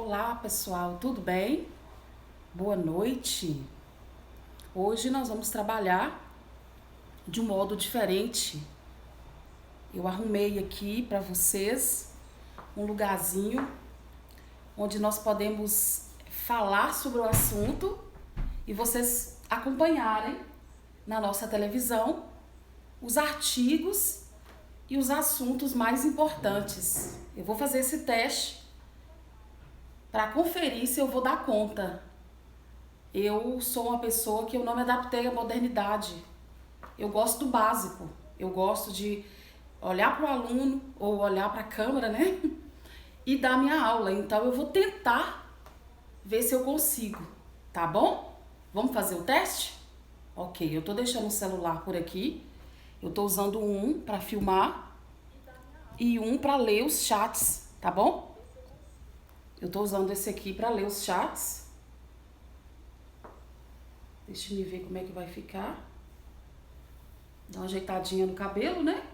Olá, pessoal, tudo bem? Boa noite. Hoje nós vamos trabalhar de um modo diferente. Eu arrumei aqui para vocês um lugarzinho onde nós podemos falar sobre o assunto e vocês acompanharem na nossa televisão os artigos e os assuntos mais importantes. Eu vou fazer esse teste para conferir se eu vou dar conta. Eu sou uma pessoa que eu não me adaptei à modernidade. Eu gosto do básico. Eu gosto de olhar para o aluno ou olhar para a câmera, né? E dar minha aula. Então eu vou tentar ver se eu consigo, tá bom? Vamos fazer o teste? Ok, eu tô deixando o celular por aqui. Eu tô usando um para filmar e um para ler os chats, tá bom? Eu tô usando esse aqui para ler os chats. Deixa eu ver como é que vai ficar. Dá uma ajeitadinha no cabelo, né?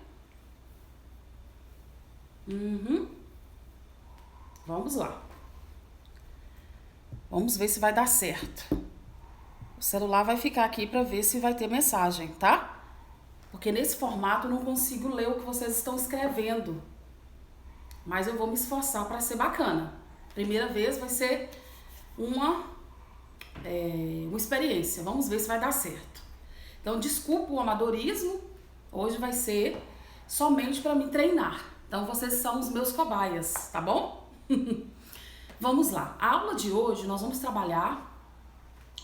Vamos lá. Vamos ver se vai dar certo. O celular vai ficar aqui para ver se vai ter mensagem, tá? Porque nesse formato eu não consigo ler o que vocês estão escrevendo. Mas eu vou me esforçar para ser bacana. Primeira vez vai ser uma experiência. Vamos ver se vai dar certo. Então, desculpa o amadorismo. Hoje vai ser somente para me treinar. Então, vocês são os meus cobaias, tá bom? Vamos lá. A aula de hoje nós vamos trabalhar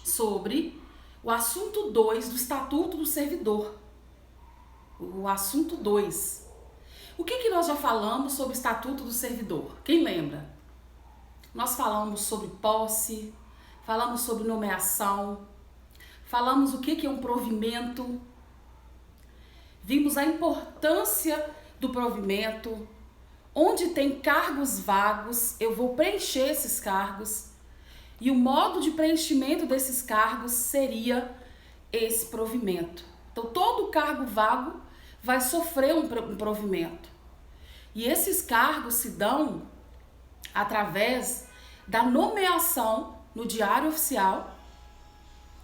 sobre o assunto 2 do Estatuto do Servidor. O assunto 2. O que nós já falamos sobre o Estatuto do Servidor? Quem lembra? Nós falamos sobre posse, falamos sobre nomeação, falamos o que é um provimento, vimos a importância do provimento, onde tem cargos vagos, eu vou preencher esses cargos e o modo de preenchimento desses cargos seria esse provimento. Então, todo cargo vago vai sofrer um provimento. E esses cargos se dão através da nomeação no Diário Oficial,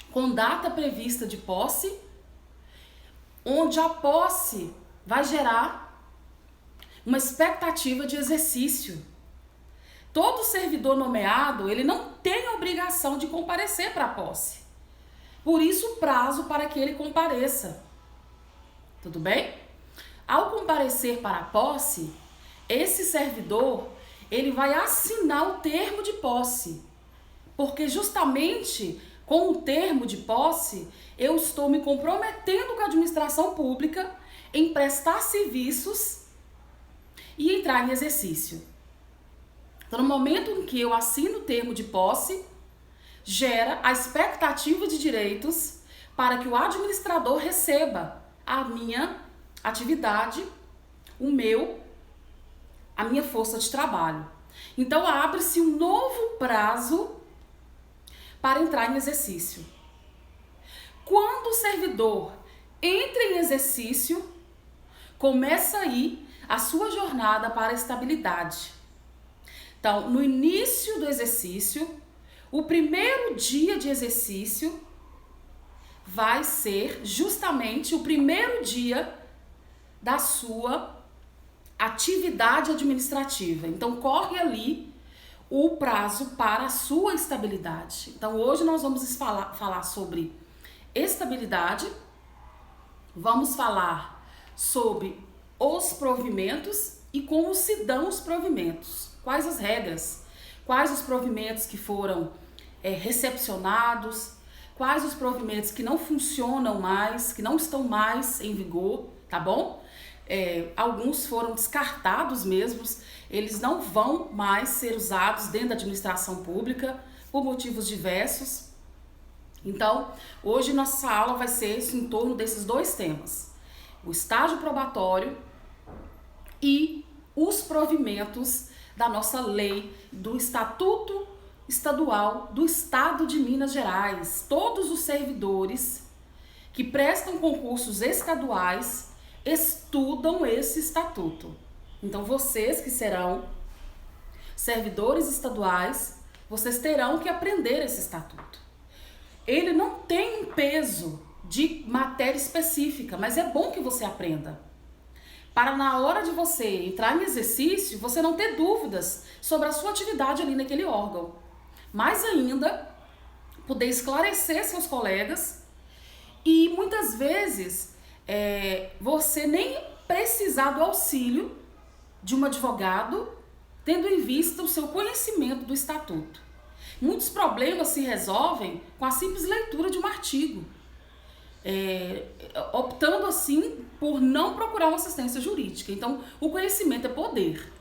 com data prevista de posse, onde a posse vai gerar uma expectativa de exercício. Todo servidor nomeado, ele não tem a obrigação de comparecer para a posse. Por isso, o prazo para que ele compareça. Tudo bem? Ao comparecer para a posse, esse servidor, ele vai assinar o termo de posse. Porque justamente com o termo de posse, eu estou me comprometendo com a administração pública em prestar serviços e entrar em exercício. Então, no momento em que eu assino o termo de posse, gera a expectativa de direitos para que o administrador receba a minha atividade, a minha força de trabalho. Então, abre-se um novo prazo para entrar em exercício. Quando o servidor entra em exercício, começa aí a sua jornada para a estabilidade. Então, no início do exercício, o primeiro dia de exercício vai ser justamente o primeiro dia da sua atividade administrativa. Então, corre ali o prazo para a sua estabilidade. Então, hoje nós vamos falar sobre estabilidade, vamos falar sobre os provimentos e como se dão os provimentos, quais as regras, quais os provimentos que foram recepcionados, quais os provimentos que não funcionam mais, que não estão mais em vigor, tá bom? Alguns foram descartados mesmos, eles não vão mais ser usados dentro da administração pública por motivos diversos. Então, hoje nossa aula vai ser em torno desses dois temas: o estágio probatório e os provimentos da nossa lei do Estatuto Estadual do Estado de Minas Gerais. Todos os servidores que prestam concursos estaduais estudam esse estatuto. Então, vocês que serão servidores estaduais, vocês terão que aprender esse estatuto. Ele não tem um peso de matéria específica, mas é bom que você aprenda. Para na hora de você entrar em exercício, você não ter dúvidas sobre a sua atividade ali naquele órgão. Mais ainda, poder esclarecer seus colegas e muitas vezes você nem precisar do auxílio de um advogado, tendo em vista o seu conhecimento do estatuto. Muitos problemas se resolvem com a simples leitura de um artigo, optando assim por não procurar uma assistência jurídica. Então, o conhecimento é poder,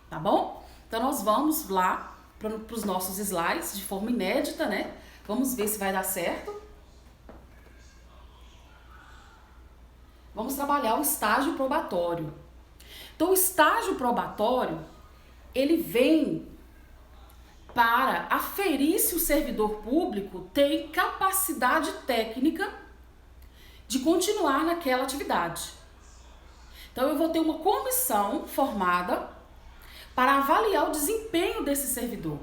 tá bom? Então, nós vamos lá para os nossos slides de forma inédita, né? Vamos ver se vai dar certo. Vamos trabalhar o estágio probatório. Então, o estágio probatório, ele vem para aferir se o servidor público tem capacidade técnica de continuar naquela atividade. Então, eu vou ter uma comissão formada para avaliar o desempenho desse servidor.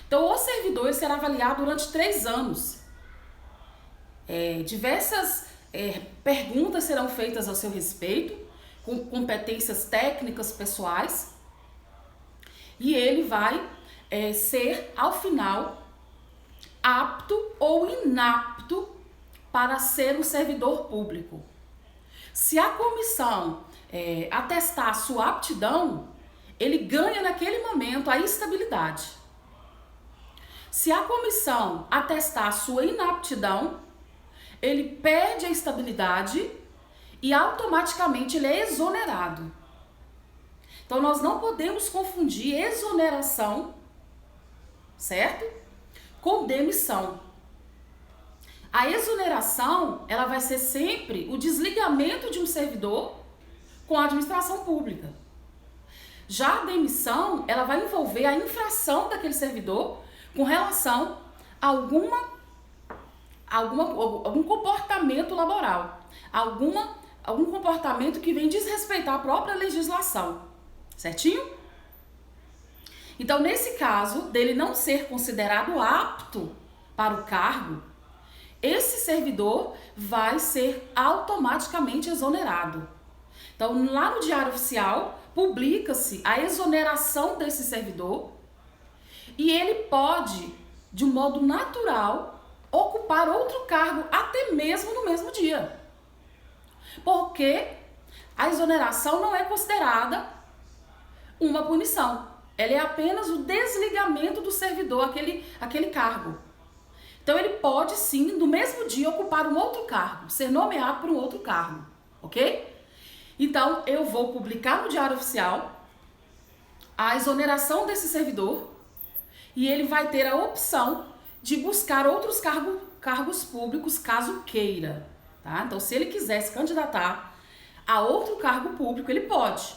Então, o servidor ele será avaliado durante 3 anos. Diversas perguntas serão feitas ao seu respeito, com competências técnicas pessoais, e ele vai ser, ao final, apto ou inapto para ser um servidor público. Se a comissão atestar a sua aptidão, ele ganha naquele momento a estabilidade. Se a comissão atestar a sua inaptidão, ele perde a estabilidade e automaticamente ele é exonerado. Então nós não podemos confundir exoneração, certo? Com demissão. A exoneração, ela vai ser sempre o desligamento de um servidor com a administração pública. Já a demissão, ela vai envolver a infração daquele servidor com relação a algum comportamento laboral, algum comportamento que vem desrespeitar a própria legislação, certinho? Então, nesse caso, dele não ser considerado apto para o cargo, esse servidor vai ser automaticamente exonerado. Então, lá no Diário Oficial, publica-se a exoneração desse servidor e ele pode, de um modo natural, ocupar outro cargo até mesmo no mesmo dia. Porque a exoneração não é considerada uma punição. Ela é apenas o desligamento do servidor, aquele cargo. Então ele pode sim, no mesmo dia, ocupar um outro cargo, ser nomeado por um outro cargo, ok? Então eu vou publicar no Diário Oficial a exoneração desse servidor e ele vai ter a opção de buscar outros cargos públicos caso queira, tá? Então se ele quiser se candidatar a outro cargo público, ele pode.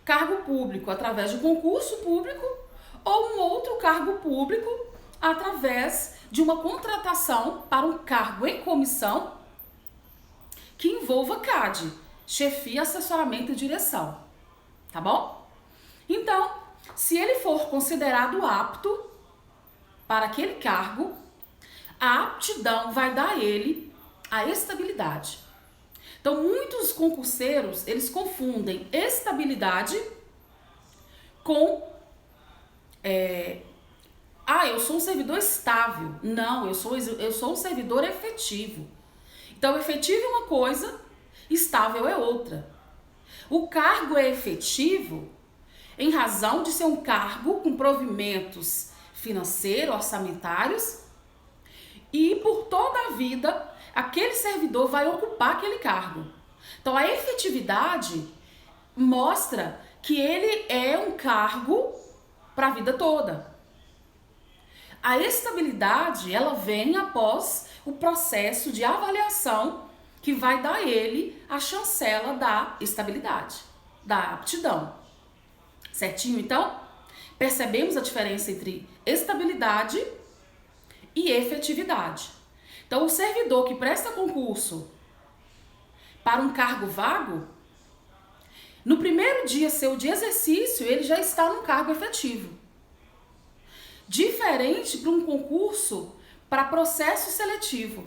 Cargo público através de concurso público ou um outro cargo público através de uma contratação para um cargo em comissão que envolva CAD, chefia, assessoramento e direção, tá bom? Então, se ele for considerado apto para aquele cargo, a aptidão vai dar a ele a estabilidade. Então, muitos concurseiros, eles confundem estabilidade com eu sou um servidor estável. Não, eu sou um servidor efetivo. Então, efetivo é uma coisa, estável é outra. O cargo é efetivo em razão de ser um cargo com provimentos financeiros, orçamentários, e por toda a vida aquele servidor vai ocupar aquele cargo. Então, a efetividade mostra que ele é um cargo para a vida toda. A estabilidade, ela vem após o processo de avaliação que vai dar a ele a chancela da estabilidade, da aptidão. Certinho, então? Percebemos a diferença entre estabilidade e efetividade. Então, o servidor que presta concurso para um cargo vago, No primeiro dia seu de exercício, ele já está no cargo efetivo. Diferente para um concurso para processo seletivo.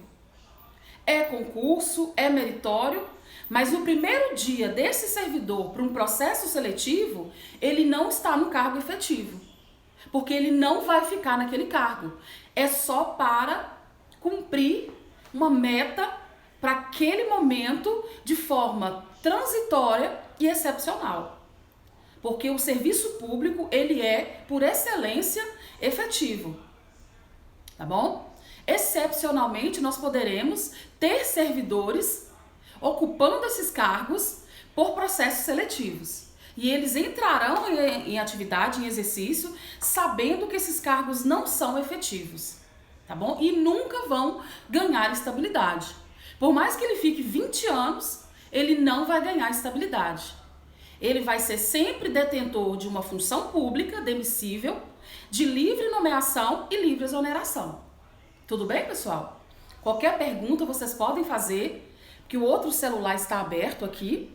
É concurso, é meritório, mas no primeiro dia desse servidor para um processo seletivo, ele não está no cargo efetivo. Porque ele não vai ficar naquele cargo. É só para cumprir uma meta para aquele momento de forma transitória e excepcional. Porque o serviço público, ele é, por excelência, efetivo. Tá bom? Excepcionalmente, nós poderemos ter servidores ocupando esses cargos por processos seletivos. E eles entrarão em atividade, em exercício, sabendo que esses cargos não são efetivos, tá bom? E nunca vão ganhar estabilidade. Por mais que ele fique 20 anos, ele não vai ganhar estabilidade. Ele vai ser sempre detentor de uma função pública, demissível, de livre nomeação e livre exoneração. Tudo bem, pessoal? Qualquer pergunta vocês podem fazer, que o outro celular está aberto aqui.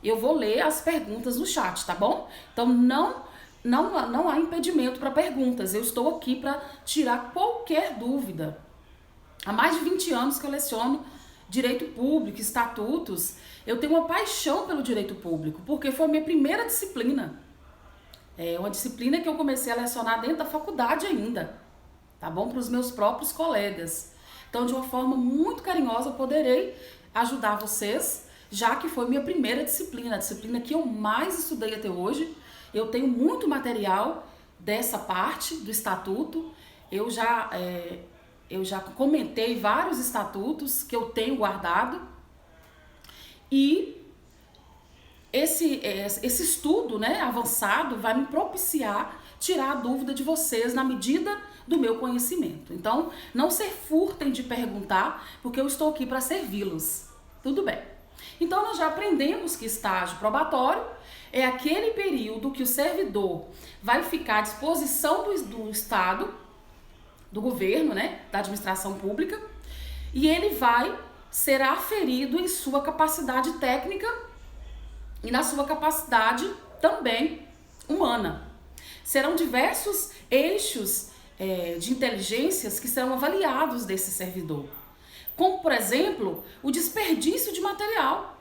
Eu vou ler as perguntas no chat, tá bom? Então não há impedimento para perguntas. Eu estou aqui para tirar qualquer dúvida. Há mais de 20 anos que eu leciono direito público, estatutos. Eu tenho uma paixão pelo direito público, porque foi a minha primeira disciplina. É uma disciplina que eu comecei a lecionar dentro da faculdade ainda, tá bom? Para os meus próprios colegas. Então, de uma forma muito carinhosa, eu poderei ajudar vocês, já que foi minha primeira disciplina, a disciplina que eu mais estudei até hoje. Eu tenho muito material dessa parte do estatuto. Eu já comentei vários estatutos que eu tenho guardado. E esse estudo, né, avançado vai me propiciar tirar a dúvida de vocês na medida do meu conhecimento. Então, não se furtem de perguntar, porque eu estou aqui para servi-los. Tudo bem. Então, nós já aprendemos que estágio probatório é aquele período que o servidor vai ficar à disposição do Estado, do governo, né, da administração pública, e ele vai ser aferido em sua capacidade técnica e na sua capacidade também humana. Serão diversos eixos de inteligências que serão avaliados desse servidor. Como, por exemplo, o desperdício de material.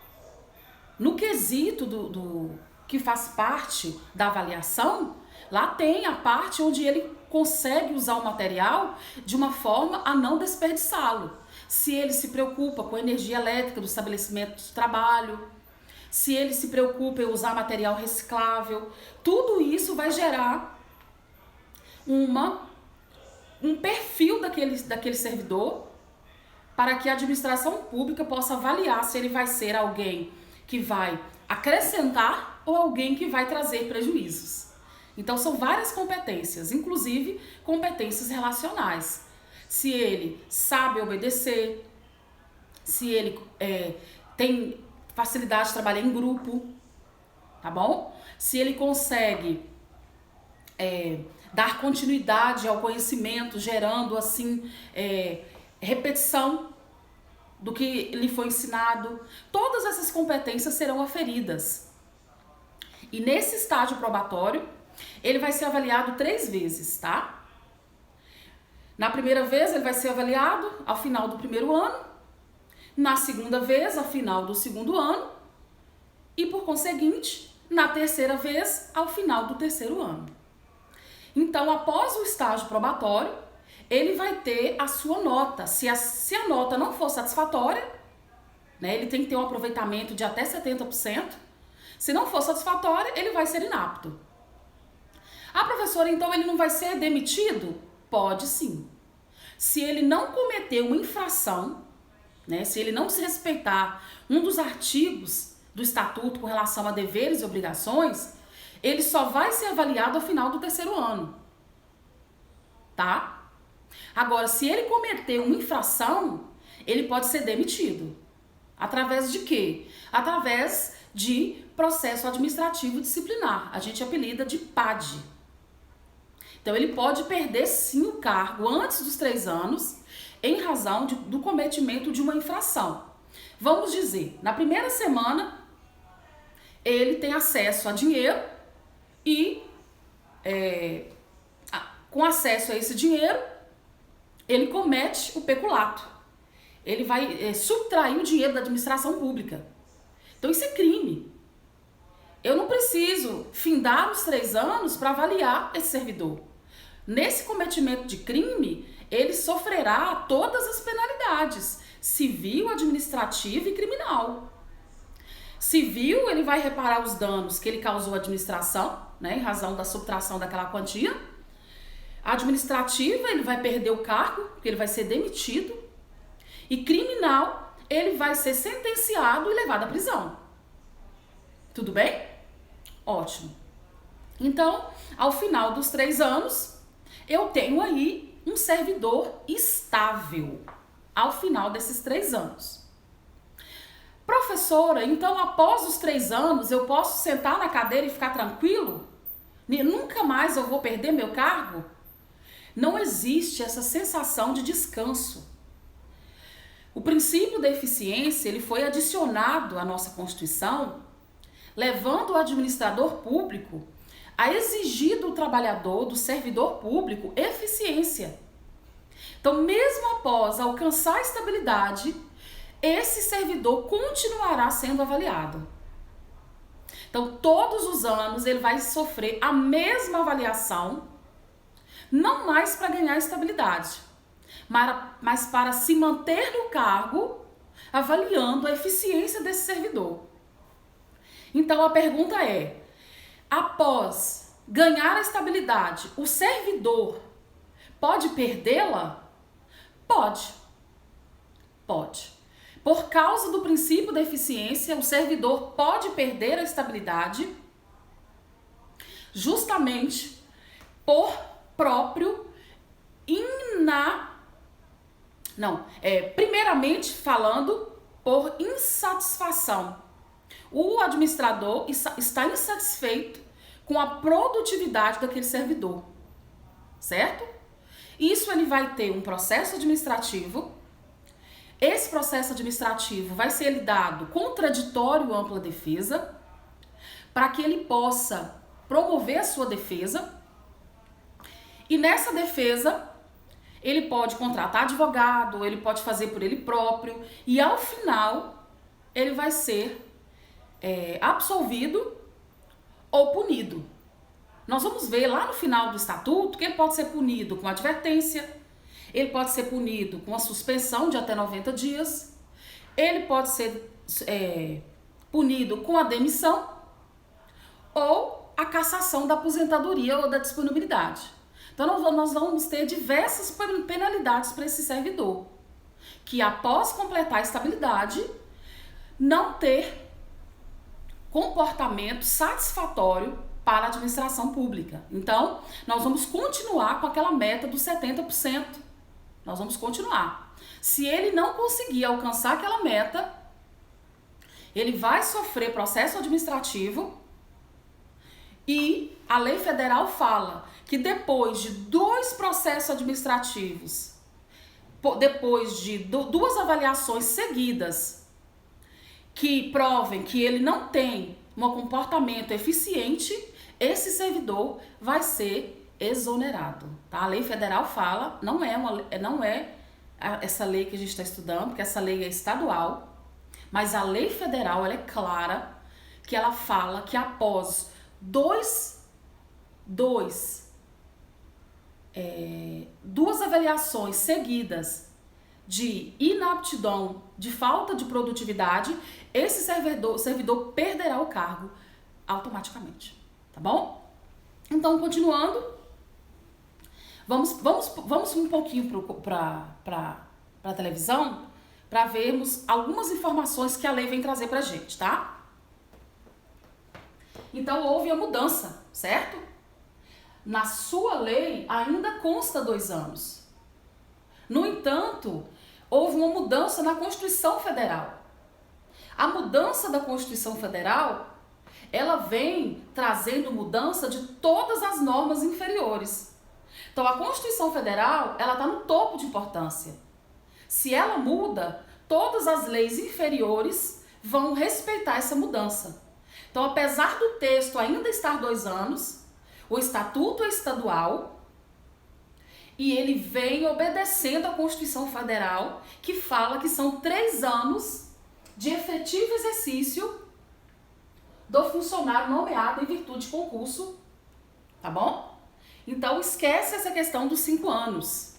No quesito do que faz parte da avaliação, lá tem a parte onde ele consegue usar o material de uma forma a não desperdiçá-lo. Se ele se preocupa com a energia elétrica do estabelecimento de trabalho, se ele se preocupa em usar material reciclável, tudo isso vai gerar um perfil daquele servidor para que a administração pública possa avaliar se ele vai ser alguém que vai acrescentar ou alguém que vai trazer prejuízos. Então, são várias competências, inclusive competências relacionais. Se ele sabe obedecer, se ele tem facilidade de trabalhar em grupo, tá bom? Se ele consegue dar continuidade ao conhecimento, gerando, assim, repetição do que lhe foi ensinado. Todas essas competências serão aferidas. E nesse estágio probatório, ele vai ser avaliado 3 vezes, tá? Na primeira vez, ele vai ser avaliado ao final do primeiro ano. Na segunda vez, ao final do segundo ano. E, por conseguinte, na terceira vez, ao final do terceiro ano. Então, após o estágio probatório, ele vai ter a sua nota. Se a nota não for satisfatória, né, ele tem que ter um aproveitamento de até 70%. Se não for satisfatória, ele vai ser inapto. Ah, professora, então ele não vai ser demitido? Pode sim. Se ele não cometer uma infração, né, se ele não desrespeitar um dos artigos do estatuto com relação a deveres e obrigações, ele só vai ser avaliado ao final do terceiro ano. Tá? Agora, se ele cometer uma infração, ele pode ser demitido. Através de quê? Através de processo administrativo disciplinar. A gente apelida de PAD. Então, ele pode perder sim o cargo antes dos 3 anos, em razão do cometimento de uma infração. Vamos dizer, na primeira semana, ele tem acesso a dinheiro e com acesso a esse dinheiro, ele comete o peculato. Ele vai subtrair o dinheiro da administração pública. Então isso é crime. Eu não preciso findar os 3 anos para avaliar esse servidor. Nesse cometimento de crime, ele sofrerá todas as penalidades, civil, administrativa e criminal. Civil, ele vai reparar os danos que ele causou à administração, né, em razão da subtração daquela quantia. Administrativa, ele vai perder o cargo, porque ele vai ser demitido. E criminal, ele vai ser sentenciado e levado à prisão. Tudo bem? Ótimo. Então, ao final dos 3 anos, eu tenho aí um servidor estável. Ao final desses 3 anos. Professora, então após os 3 anos eu posso sentar na cadeira e ficar tranquilo? Nunca mais eu vou perder meu cargo? Não existe essa sensação de descanso. O princípio da eficiência, ele foi adicionado à nossa Constituição, levando o administrador público a exigir do trabalhador, do servidor público, eficiência. Então, mesmo após alcançar a estabilidade, esse servidor continuará sendo avaliado. Então, todos os anos ele vai sofrer a mesma avaliação, não mais para ganhar estabilidade, mas para se manter no cargo, avaliando a eficiência desse servidor. Então, a pergunta é, após ganhar a estabilidade, o servidor pode perdê-la? Pode. Por causa do princípio da eficiência, o servidor pode perder a estabilidade justamente por próprio primeiramente falando, por insatisfação. O administrador está insatisfeito com a produtividade daquele servidor, certo? Isso ele vai ter um processo administrativo. Esse processo administrativo vai ser lidado contraditório ampla defesa, para que ele possa promover a sua defesa. E nessa defesa, ele pode contratar advogado, ele pode fazer por ele próprio, e ao final, ele vai ser absolvido ou punido. Nós vamos ver lá no final do estatuto que ele pode ser punido com advertência, ele pode ser punido com a suspensão de até 90 dias, ele pode ser punido com a demissão ou a cassação da aposentadoria ou da disponibilidade. Então nós vamos ter diversas penalidades para esse servidor, que após completar a estabilidade, não ter comportamento satisfatório para a administração pública. Então, nós vamos continuar com aquela meta dos 70%. Nós vamos continuar. Se ele não conseguir alcançar aquela meta, ele vai sofrer processo administrativo e a lei federal fala que depois de 2 processos administrativos, depois de 2 avaliações seguidas que provem que ele não tem um comportamento eficiente, esse servidor vai ser exonerado, tá? A lei federal fala, não é essa lei que a gente está estudando, porque essa lei é estadual, mas a lei federal, ela é clara, que ela fala que após duas avaliações seguidas de inaptidão, de falta de produtividade, esse servidor perderá o cargo automaticamente, tá bom? Então, continuando, vamos um pouquinho para a televisão para vermos algumas informações que a lei vem trazer para a gente, tá? Então, houve a mudança, certo? Na sua lei ainda consta 2 anos. No entanto, houve uma mudança na Constituição Federal. A mudança da Constituição Federal, ela vem trazendo mudança de todas as normas inferiores. Então, a Constituição Federal, ela está no topo de importância. Se ela muda, todas as leis inferiores vão respeitar essa mudança. Então, apesar do texto ainda estar 2 anos, o estatuto é estadual e ele vem obedecendo à Constituição Federal, que fala que são 3 anos de efetivo exercício do funcionário nomeado em virtude de concurso, tá bom? Então, esquece essa questão dos 5 anos.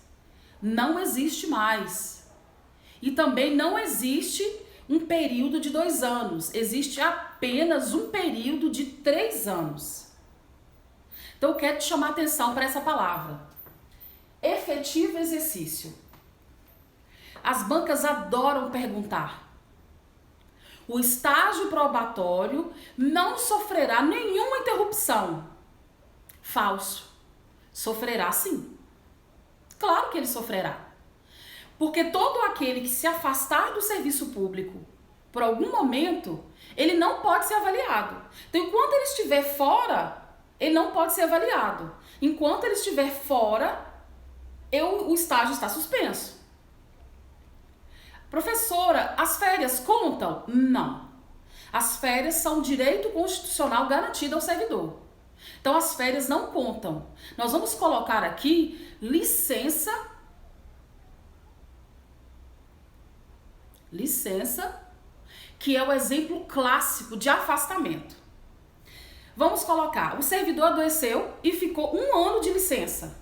Não existe mais. E também não existe um período de 2 anos. Existe apenas um período de 3 anos. Então, eu quero te chamar a atenção para essa palavra. Efetivo exercício. As bancas adoram perguntar. O estágio probatório não sofrerá nenhuma interrupção. Falso. Sofrerá sim. Claro que ele sofrerá. Porque todo aquele que se afastar do serviço público por algum momento, ele não pode ser avaliado. Então, enquanto ele estiver fora, ele não pode ser avaliado. Enquanto ele estiver fora, o estágio está suspenso. Professora, as férias contam? Não. As férias são um direito constitucional garantido ao servidor. Então, as férias não contam. Nós vamos colocar aqui licença, que é o exemplo clássico de afastamento. Vamos colocar, o servidor adoeceu e ficou 1 ano de licença.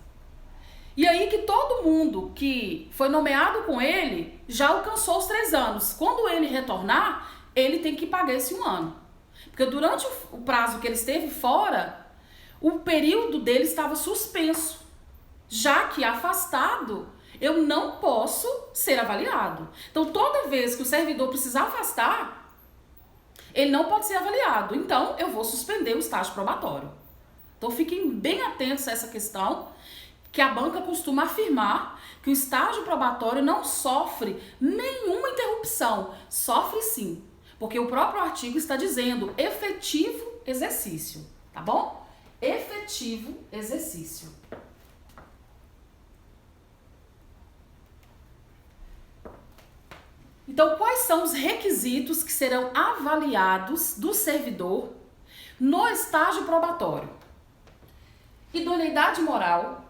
E aí que todo mundo que foi nomeado com ele já alcançou os 3 anos. Quando ele retornar, ele tem que pagar esse 1 ano. Porque durante o prazo que ele esteve fora, o período dele estava suspenso. Já que afastado, eu não posso ser avaliado. Então, toda vez que o servidor precisar afastar, ele não pode ser avaliado. Então, eu vou suspender o estágio probatório. Então, fiquem bem atentos a essa questão, que a banca costuma afirmar que o estágio probatório não sofre nenhuma interrupção. Sofre sim, porque o próprio artigo está dizendo efetivo exercício, tá bom? Efetivo exercício. Então, quais são os requisitos que serão avaliados do servidor no estágio probatório? Idoneidade moral,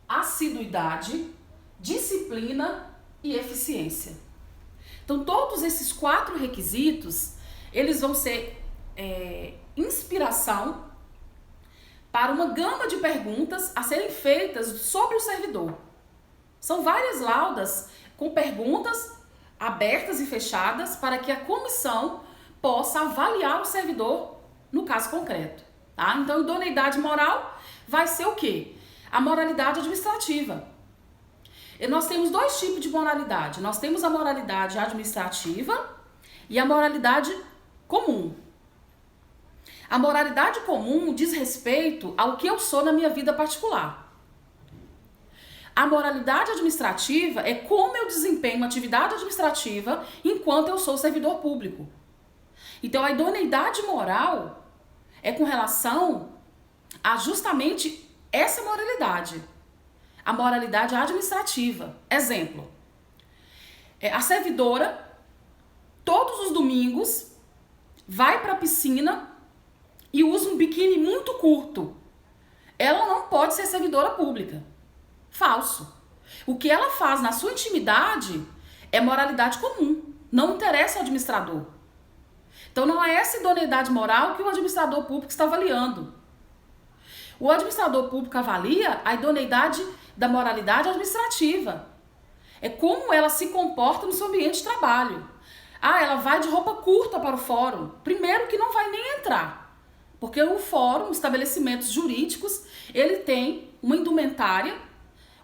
assiduidade, disciplina e eficiência. Então, todos esses 4 requisitos, eles vão ser inspiração para uma gama de perguntas a serem feitas sobre o servidor. São várias laudas com perguntas abertas e fechadas para que a comissão possa avaliar o servidor no caso concreto, tá? Então, idoneidade moral vai ser o quê? A moralidade administrativa. E nós temos 2 tipos de moralidade. Nós temos a moralidade administrativa e a moralidade comum. A moralidade comum diz respeito ao que eu sou na minha vida particular. A moralidade administrativa é como eu desempenho uma atividade administrativa enquanto eu sou servidor público. Então, a idoneidade moral é com relação a justamente essa moralidade. A moralidade administrativa. Exemplo. A servidora, todos os domingos, vai para a piscina e usa um biquíni muito curto. Ela não pode ser servidora pública. Falso. O que ela faz na sua intimidade é moralidade comum. Não interessa ao administrador. Então, não é essa idoneidade moral que o administrador público está avaliando. O administrador público avalia a idoneidade da moralidade administrativa. É como ela se comporta no seu ambiente de trabalho. Ah, ela vai de roupa curta para o fórum. Primeiro que não vai nem entrar. Porque o fórum, estabelecimentos jurídicos, ele tem uma indumentária,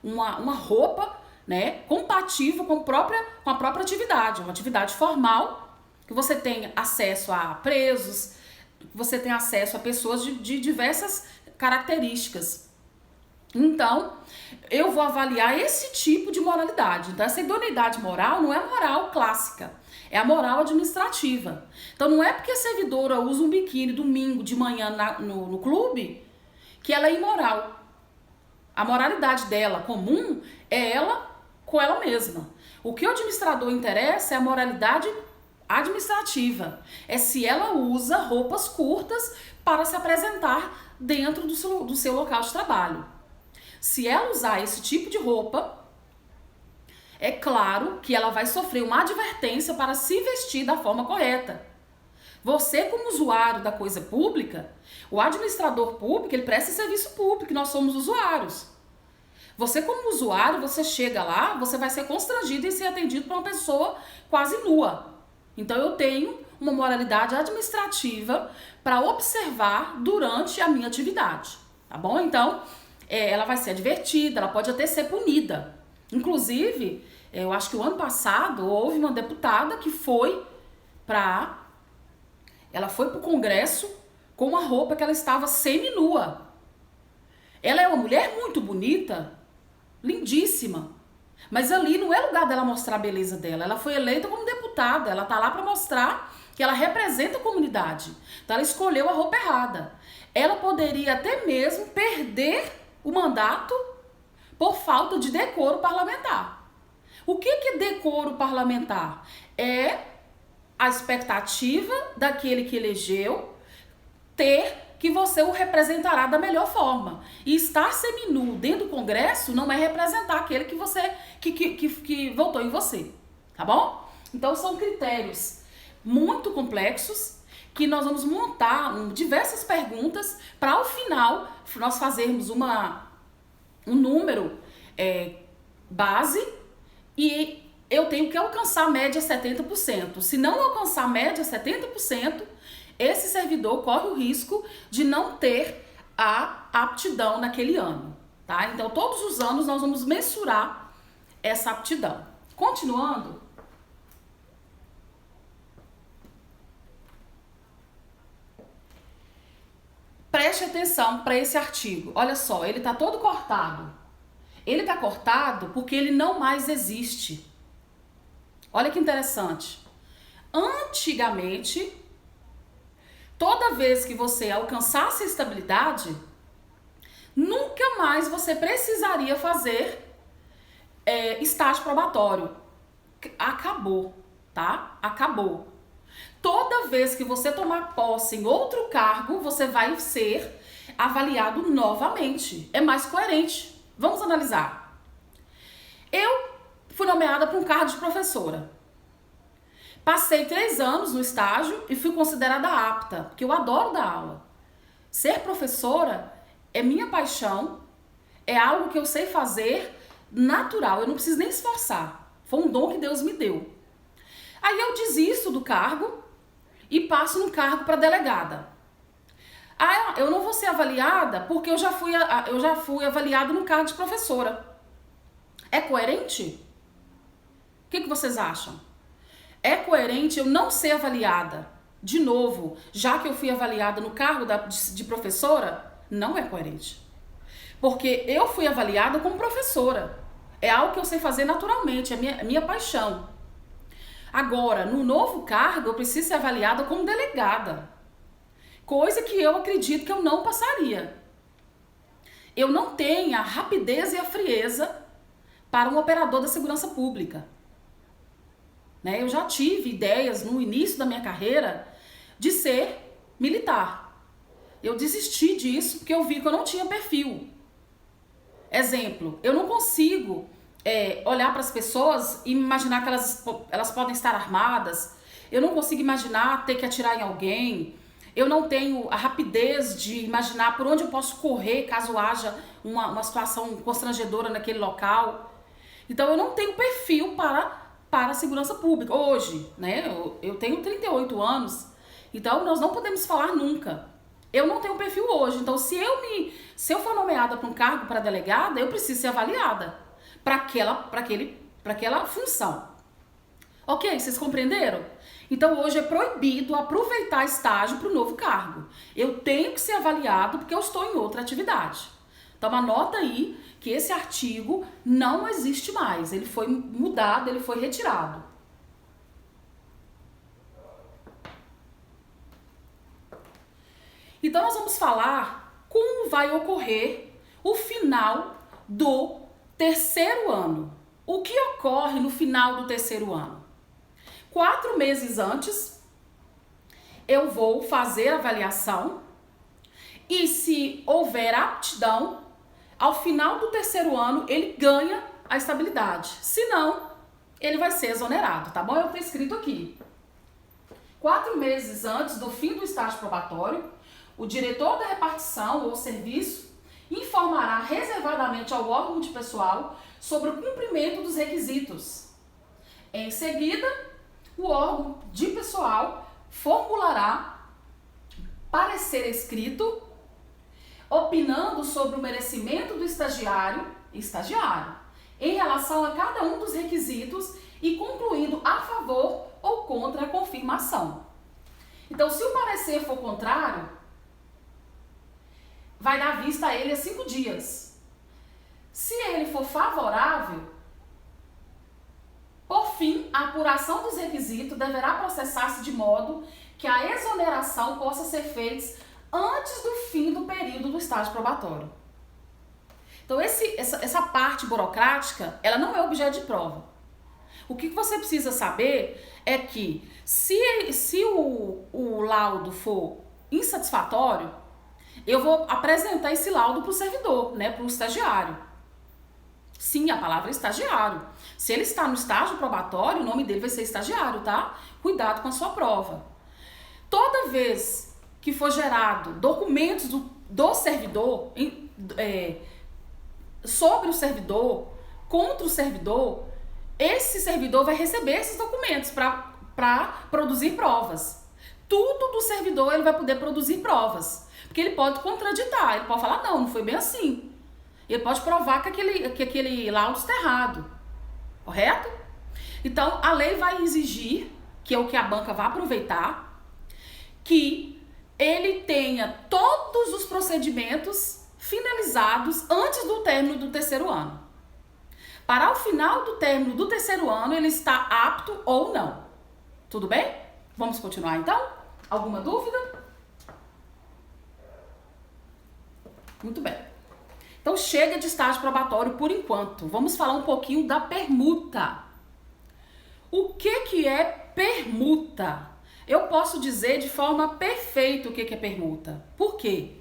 uma roupa, né, compatível com a própria atividade. Uma atividade formal, que você tem acesso a presos, você tem acesso a pessoas de diversas características. Então, eu vou avaliar esse tipo de moralidade. Então, essa idoneidade moral não é a moral clássica, é a moral administrativa. Então, não é porque a servidora usa um biquíni domingo de manhã no clube que ela é imoral. A moralidade dela comum é ela com ela mesma. O que o administrador interessa é a moralidade administrativa. É se ela usa roupas curtas para se apresentar dentro do seu local de trabalho. Se ela usar esse tipo de roupa, é claro que ela vai sofrer uma advertência para se vestir da forma correta. Você, como usuário da coisa pública, o administrador público, ele presta serviço público, nós somos usuários. Você, como usuário, você chega lá, você vai ser constrangido em ser atendido por uma pessoa quase nua. Então, eu tenho uma moralidade administrativa para observar durante a minha atividade, tá bom? Então, ela vai ser advertida, ela pode até ser punida. Inclusive, eu acho que o ano passado houve uma deputada que foi para o Congresso com uma roupa que ela estava semi-nua. Ela é uma mulher muito bonita, lindíssima, mas ali não é lugar dela mostrar a beleza dela. Ela foi eleita como deputada, ela tá lá para mostrar que ela representa a comunidade. Então ela escolheu a roupa errada. Ela poderia até mesmo perder o mandato por falta de decoro parlamentar. O que é decoro parlamentar? É a expectativa daquele que elegeu ter que você o representará da melhor forma. E estar seminu dentro do Congresso não é representar aquele que você que votou em você, tá bom? Então são critérios muito complexos que nós vamos montar diversas perguntas para ao final nós fazermos um número base e eu tenho que alcançar a média 70%. Se não alcançar a média 70%, esse servidor corre o risco de não ter a aptidão naquele ano, tá? Então, todos os anos nós vamos mensurar essa aptidão. Continuando, preste atenção para esse artigo. Olha só, ele tá todo cortado. Ele tá cortado porque ele não mais existe. Olha que interessante. Antigamente, toda vez que você alcançasse a estabilidade, nunca mais você precisaria fazer estágio probatório. Acabou, tá? Acabou. Toda vez que você tomar posse em outro cargo, você vai ser avaliado novamente. É mais coerente. Vamos analisar. Eu fui nomeada para um cargo de professora. Passei 3 anos no estágio e fui considerada apta, porque eu adoro dar aula. Ser professora é minha paixão, é algo que eu sei fazer natural, eu não preciso nem esforçar. Foi um dom que Deus me deu. Aí eu desisto do cargo e passo no cargo para delegada. Ah, eu não vou ser avaliada porque eu já fui avaliada no cargo de professora. É coerente? O que vocês acham? É coerente eu não ser avaliada de novo, já que eu fui avaliada no cargo de professora? Não é coerente. Porque eu fui avaliada como professora. É algo que eu sei fazer naturalmente, é minha paixão. Agora, no novo cargo, eu preciso ser avaliada como delegada. Coisa que eu acredito que eu não passaria. Eu não tenho a rapidez e a frieza para um operador da segurança pública. Eu já tive ideias no início da minha carreira de ser militar. Eu desisti disso porque eu vi que eu não tinha perfil. Exemplo, eu não consigo olhar para as pessoas e imaginar que elas podem estar armadas. Eu não consigo imaginar ter que atirar em alguém. Eu não tenho a rapidez de imaginar por onde eu posso correr caso haja uma situação constrangedora naquele local. Então eu não tenho perfil para a segurança pública. Hoje, eu tenho 38 anos, então nós não podemos falar nunca. Eu não tenho perfil hoje, então se eu for nomeada para um cargo para delegada, eu preciso ser avaliada para aquela função. Ok, vocês compreenderam? Então hoje é proibido aproveitar estágio para o novo cargo. Eu tenho que ser avaliado porque eu estou em outra atividade. Então anota aí que esse artigo não existe mais. Ele foi mudado, ele foi retirado. Então nós vamos falar como vai ocorrer o final do terceiro ano. O que ocorre no final do terceiro ano? 4 meses antes, eu vou fazer a avaliação e se houver aptidão, ao final do 3º ano, ele ganha a estabilidade. Se não, ele vai ser exonerado, tá bom? Eu tenho escrito aqui. 4 meses antes do fim do estágio probatório, o diretor da repartição ou serviço informará reservadamente ao órgão de pessoal sobre o cumprimento dos requisitos. Em seguida, o órgão de pessoal formulará parecer escrito, opinando sobre o merecimento do estagiário em relação a cada um dos requisitos e concluindo a favor ou contra a confirmação. Então, se o parecer for contrário, vai dar vista a ele a 5 dias. Se ele for favorável, por fim, a apuração dos requisitos deverá processar-se de modo que a exoneração possa ser feita antes do fim do período do estágio probatório. Então, essa parte burocrática, ela não é objeto de prova. O que você precisa saber é que se o laudo for insatisfatório, eu vou apresentar esse laudo para o servidor, né, para o estagiário. Sim, a palavra é estagiário. Se ele está no estágio probatório, o nome dele vai ser estagiário, tá? Cuidado com a sua prova. Toda vez que for gerado documentos do servidor, sobre o servidor, contra o servidor, esse servidor vai receber esses documentos para produzir provas. Tudo do servidor ele vai poder produzir provas. Porque ele pode contraditar, ele pode falar, não foi bem assim. Ele pode provar que aquele laudo está errado. Correto? Então, a lei vai exigir, que é o que a banca vai aproveitar, que ele tenha todos os procedimentos finalizados antes do término do 3º ano. Para o final do término do 3º ano, ele está apto ou não. Tudo bem? Vamos continuar então? Alguma dúvida? Muito bem. Então chega de estágio probatório por enquanto. Vamos falar um pouquinho da permuta. O que é permuta? Eu posso dizer de forma perfeita o que é permuta. Por quê?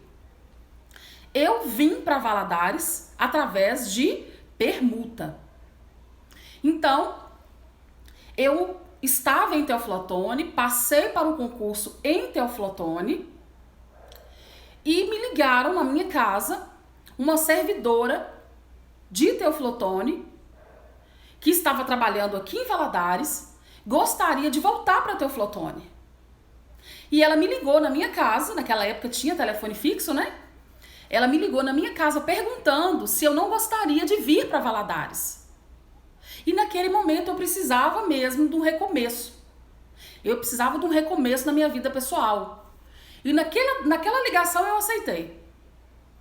Eu vim para Valadares através de permuta. Então, eu estava em Teófilo Otoni, passei para o concurso em Teófilo Otoni e me ligaram na minha casa uma servidora de Teófilo Otoni que estava trabalhando aqui em Valadares, gostaria de voltar para Teófilo Otoni. E ela me ligou na minha casa, naquela época tinha telefone fixo, né? Ela me ligou na minha casa perguntando se eu não gostaria de vir para Valadares. E naquele momento eu precisava mesmo de um recomeço. Eu precisava de um recomeço na minha vida pessoal. E naquela ligação eu aceitei.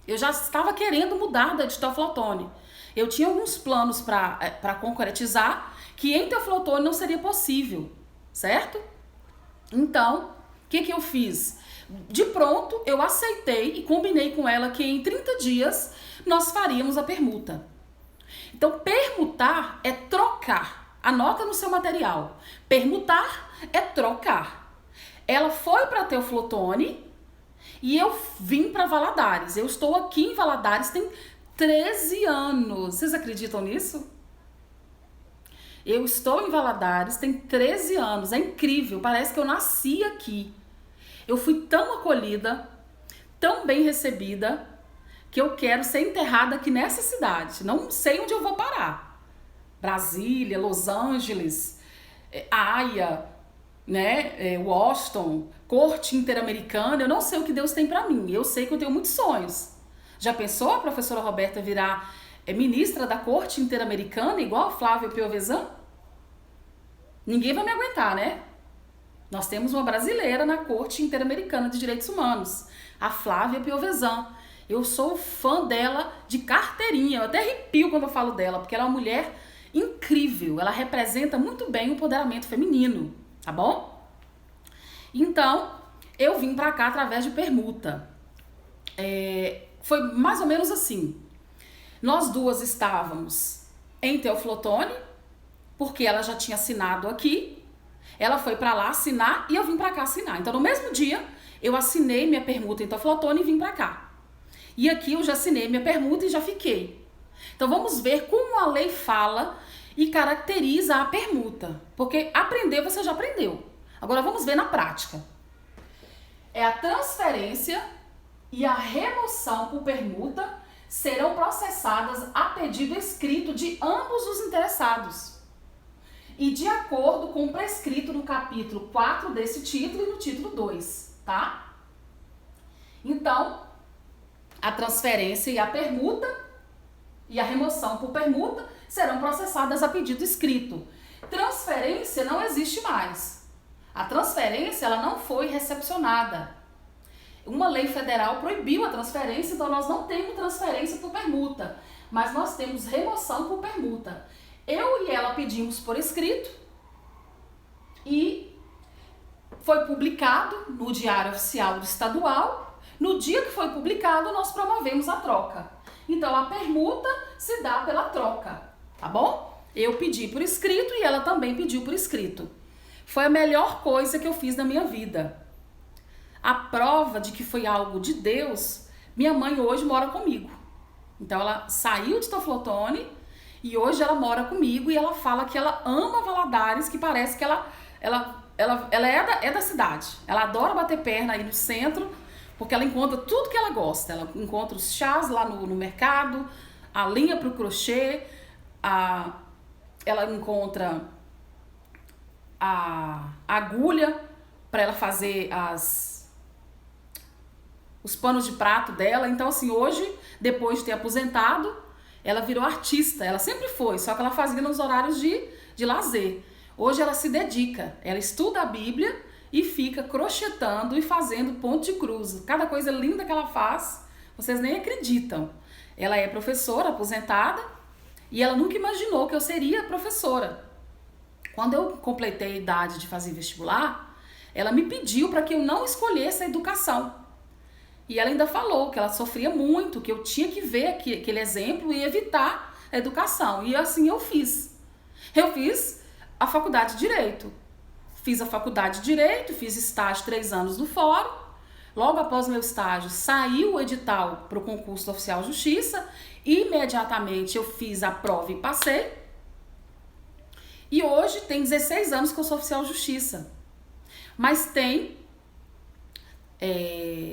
Eu já estava querendo mudar da Teófilo Otoni. Eu tinha alguns planos para concretizar que em Teófilo Otoni não seria possível, certo? Então, o que eu fiz? De pronto, eu aceitei e combinei com ela que em 30 dias nós faríamos a permuta. Então, permutar é trocar. Anota no seu material. Permutar é trocar. Ela foi para Teófilo Otoni e eu vim para Valadares. Eu estou aqui em Valadares tem 13 anos. Vocês acreditam nisso? Eu estou em Valadares tem 13 anos. É incrível. Parece que eu nasci aqui. Eu fui tão acolhida, tão bem recebida, que eu quero ser enterrada aqui nessa cidade. Não sei onde eu vou parar. Brasília, Los Angeles, Haia, né, Washington, Corte Interamericana. Eu não sei o que Deus tem pra mim. Eu sei que eu tenho muitos sonhos. Já pensou a professora Roberta virar ministra da Corte Interamericana, igual a Flávia Piovesan? Ninguém vai me aguentar, né? Nós temos uma brasileira na Corte Interamericana de Direitos Humanos, a Flávia Piovesan. Eu sou fã dela de carteirinha, eu até arrepio quando eu falo dela, porque ela é uma mulher incrível, ela representa muito bem o empoderamento feminino, tá bom? Então, eu vim pra cá através de permuta. Foi mais ou menos assim. Nós duas estávamos em Teófilo Otoni, porque ela já tinha assinado aqui, Ela foi para lá assinar e eu vim para cá assinar. Então, no mesmo dia, eu assinei minha permuta em Teoflotone e vim para cá. E aqui eu já assinei minha permuta e já fiquei. Então, vamos ver como a lei fala e caracteriza a permuta. Porque aprender você já aprendeu. Agora, vamos ver na prática. É a transferência e a remoção por permuta serão processadas a pedido escrito de ambos os interessados e de acordo com o prescrito no capítulo 4 desse título e no título 2, tá? Então, a transferência e a permuta e a remoção por permuta serão processadas a pedido escrito. Transferência não existe mais. A transferência ela não foi recepcionada. Uma lei federal proibiu a transferência, então nós não temos transferência por permuta, mas nós temos remoção por permuta. Eu e ela pedimos por escrito e foi publicado no Diário Oficial do Estadual. No dia que foi publicado, nós promovemos a troca. Então, a permuta se dá pela troca, tá bom? Eu pedi por escrito e ela também pediu por escrito. Foi a melhor coisa que eu fiz na minha vida. A prova de que foi algo de Deus, minha mãe hoje mora comigo. Então ela saiu de Teoflotone e hoje ela mora comigo e ela fala que ela ama Valadares, que parece que ela é da cidade. Ela adora bater perna aí no centro, porque ela encontra tudo que ela gosta. Ela encontra os chás lá no mercado, a linha para o crochê, ela encontra a agulha para ela fazer os panos de prato dela. Então, assim, hoje, depois de ter aposentado, ela virou artista. Ela sempre foi, só que ela fazia nos horários de lazer. Hoje ela se dedica, ela estuda a Bíblia e fica crochetando e fazendo ponto de cruz. Cada coisa linda que ela faz, vocês nem acreditam. Ela é professora aposentada e ela nunca imaginou que eu seria professora. Quando eu completei a idade de fazer vestibular, ela me pediu para que eu não escolhesse a educação. E ela ainda falou que ela sofria muito, que eu tinha que ver aquele exemplo e evitar a educação. E assim eu fiz. Eu fiz a faculdade de Direito. Fiz a faculdade de Direito, fiz estágio 3 anos no fórum. Logo após meu estágio, saiu o edital para o concurso do Oficial de Justiça. Imediatamente eu fiz a prova e passei. E hoje tem 16 anos que eu sou Oficial de Justiça. Mas tem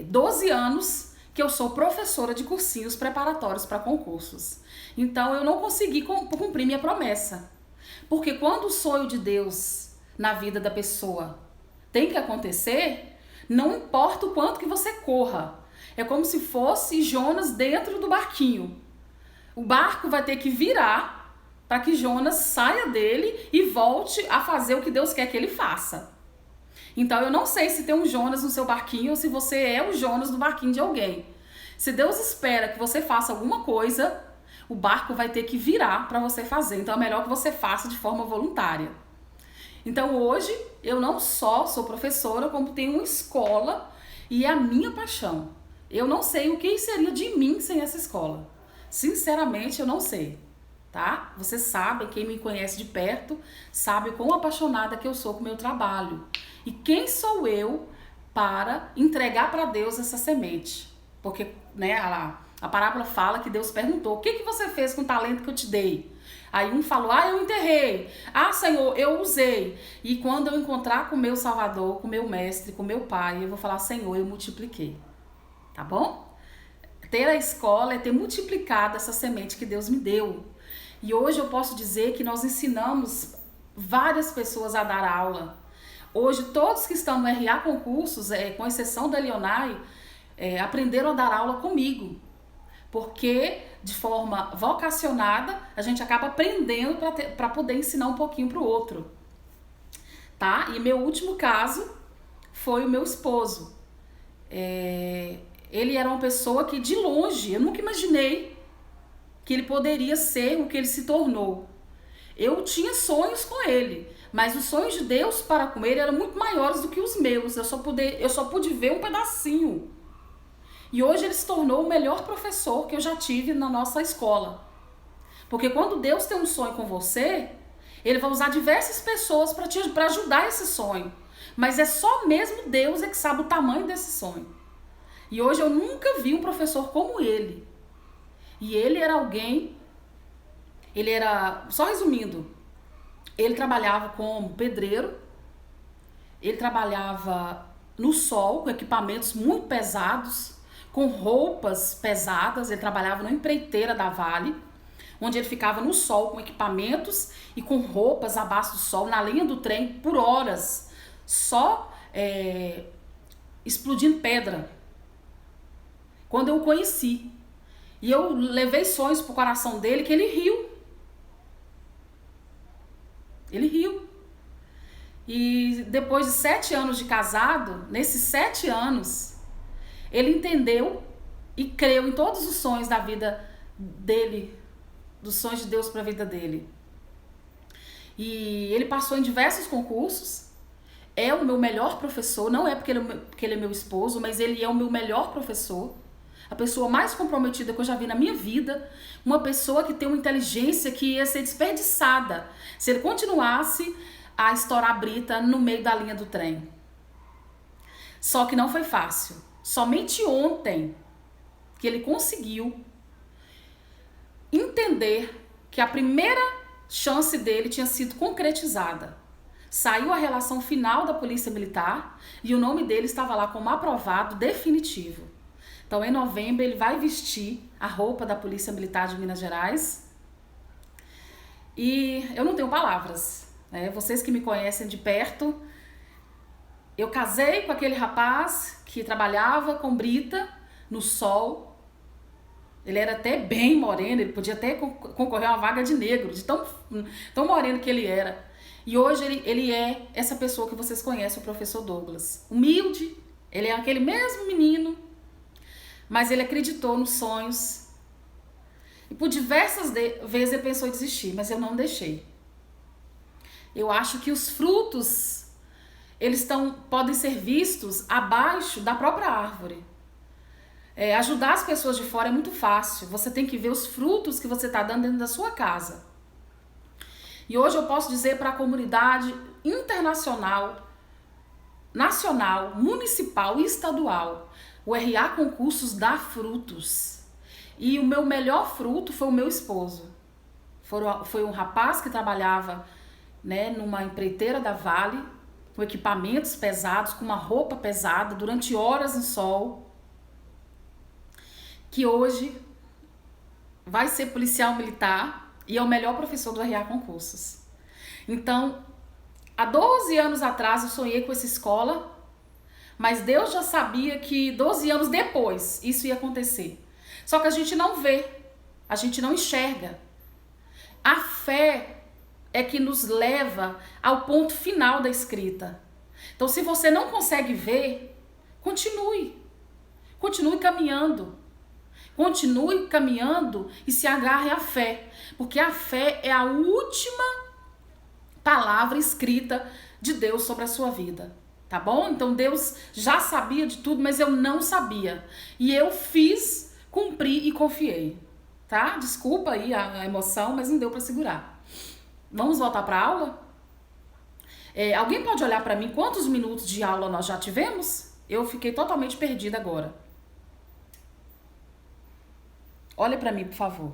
12 anos que eu sou professora de cursinhos preparatórios para concursos. Então eu não consegui cumprir minha promessa. Porque quando o sonho de Deus na vida da pessoa tem que acontecer, não importa o quanto que você corra. É como se fosse Jonas dentro do barquinho. O barco vai ter que virar para que Jonas saia dele e volte a fazer o que Deus quer que ele faça. Então eu não sei se tem um Jonas no seu barquinho ou se você é o Jonas no barquinho de alguém. Se Deus espera que você faça alguma coisa, o barco vai ter que virar para você fazer. Então é melhor que você faça de forma voluntária. Então hoje eu não só sou professora, como tenho uma escola e é a minha paixão. Eu não sei o que seria de mim sem essa escola. Sinceramente eu não sei, tá? Vocês sabem, quem me conhece de perto, sabe quão apaixonada que eu sou com o meu trabalho. E quem sou eu para entregar para Deus essa semente? Porque, né, a parábola fala que Deus perguntou: o que você fez com o talento que eu te dei? Aí um falou: eu enterrei. Senhor, eu usei. E quando eu encontrar com o meu Salvador, com o meu Mestre, com o meu Pai, eu vou falar: Senhor, eu multipliquei. Tá bom? Ter a escola é ter multiplicado essa semente que Deus me deu. E hoje eu posso dizer que nós ensinamos várias pessoas a dar aula. Hoje, todos que estão no RA Concursos, com exceção da Leonai, aprenderam a dar aula comigo. Porque, de forma vocacionada, a gente acaba aprendendo para poder ensinar um pouquinho para o outro. Tá? E meu último caso foi o meu esposo. Ele era uma pessoa que, de longe, eu nunca imaginei que ele poderia ser o que ele se tornou. Eu tinha sonhos com ele, mas os sonhos de Deus para com ele eram muito maiores do que os meus. Eu só pude ver um pedacinho. E hoje ele se tornou o melhor professor que eu já tive na nossa escola. Porque quando Deus tem um sonho com você, Ele vai usar diversas pessoas para ajudar esse sonho. Mas é só mesmo Deus é que sabe o tamanho desse sonho. E hoje eu nunca vi um professor como ele. E ele era alguém, só resumindo, ele trabalhava como pedreiro, ele trabalhava no sol com equipamentos muito pesados, com roupas pesadas, ele trabalhava numa empreiteira da Vale, onde ele ficava no sol com equipamentos e com roupas abaixo do sol, na linha do trem, por horas, só explodindo pedra. Quando eu o conheci, e eu levei sonhos pro coração dele, que ele riu. Ele riu. E depois de 7 anos de casado, nesses 7 anos, ele entendeu e creu em todos os sonhos da vida dele, dos sonhos de Deus para a vida dele. E ele passou em diversos concursos, é o meu melhor professor, não é porque ele é meu esposo, mas ele é o meu melhor professor, a pessoa mais comprometida que eu já vi na minha vida, uma pessoa que tem uma inteligência que ia ser desperdiçada se ele continuasse a estourar a brita no meio da linha do trem. Só que não foi fácil. Somente ontem que ele conseguiu entender que a primeira chance dele tinha sido concretizada. Saiu a relação final da Polícia Militar e o nome dele estava lá como aprovado definitivo. Então, em novembro, ele vai vestir a roupa da Polícia Militar de Minas Gerais. E eu não tenho palavras, né? Vocês que me conhecem de perto, eu casei com aquele rapaz que trabalhava com brita no sol. Ele era até bem moreno, ele podia até concorrer a uma vaga de negro, de tão moreno que ele era. E hoje ele é essa pessoa que vocês conhecem, o professor Douglas. Humilde, ele é aquele mesmo menino, mas ele acreditou nos sonhos. E por diversas vezes ele pensou em desistir, mas eu não deixei. Eu acho que os frutos, eles podem ser vistos abaixo da própria árvore. Ajudar as pessoas de fora é muito fácil. Você tem que ver os frutos que você está dando dentro da sua casa. E hoje eu posso dizer para a comunidade internacional, nacional, municipal e estadual, o RA Concursos dá frutos. E o meu melhor fruto foi o meu esposo. Foi um rapaz que trabalhava, né, numa empreiteira da Vale, com equipamentos pesados, com uma roupa pesada, durante horas no sol, que hoje vai ser policial militar e é o melhor professor do RA Concursos. Então, há 12 anos atrás eu sonhei com essa escola, mas Deus já sabia que 12 anos depois isso ia acontecer. Só que a gente não vê, a gente não enxerga. A fé é que nos leva ao ponto final da escrita. Então, se você não consegue ver, continue. Continue caminhando. Continue caminhando e se agarre à fé. Porque a fé é a última palavra escrita de Deus sobre a sua vida. Tá bom? Então Deus já sabia de tudo, mas eu não sabia. E eu fiz, cumpri e confiei. Tá? Desculpa aí a emoção, mas não deu para segurar. Vamos voltar para a aula? Alguém pode olhar para mim quantos minutos de aula nós já tivemos? Eu fiquei totalmente perdida agora. Olha para mim, por favor.